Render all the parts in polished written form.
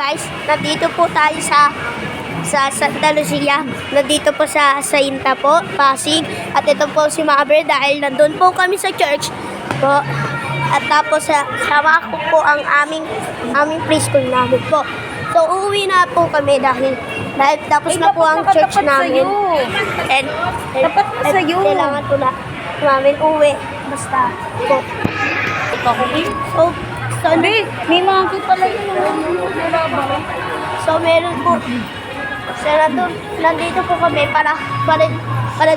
Guys, nandito po tayo sa Santa Lucia. Nandito po sa Sainta po, Pasig. At ito po si Mabel dahil nandun po kami sa church po. At tapos sama ko po ang aming preschool namin po. So uuwi na po kami dahil tapos na po ang church namin. And Dapat na sa'yo. kailangan po na namin uwi. Basta po. So, May monkey pala yun. So meron po. So nandito po kami para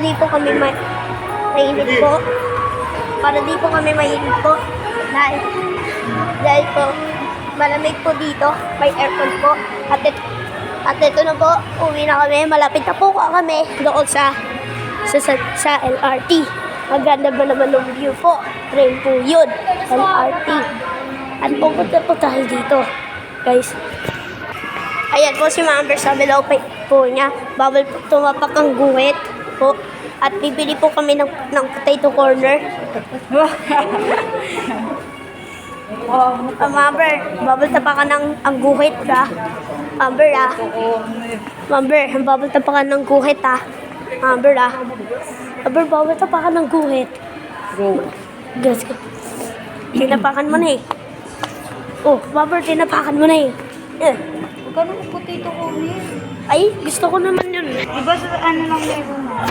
di po kami mainit po. Para di po kami mainit po. Dahil po malamig po dito. May aircon po. At ito na po. Uwi na kami. Malapit na po kami doon sa LRT. Ang ganda ba naman ng view po? Train po yun. LRT. At pupunta po tayo dito, guys. Ayan po si Ma'am sa below po niya. Bawal po tumapak ang guhit po. At bibili po kami ng potato corner. Ma'am, bawal tapakan ang guhit ka. Ma'am, bawal tapakan ng guhit ha. Ma'am, bawal tapakan ng guhit. Guys, tinapakan mo na eh. Oh, Mabel, tinapakan mo na eh. Huwag ka nang potato corner. Ay, gusto ko naman yun. Diba sa ano lang meron nun?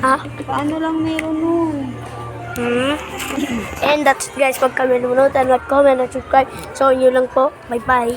Ha? Paano lang meron nun? And that's it guys. Pag kami nanonood, like, comment, and subscribe. So, yun lang po. Bye-bye.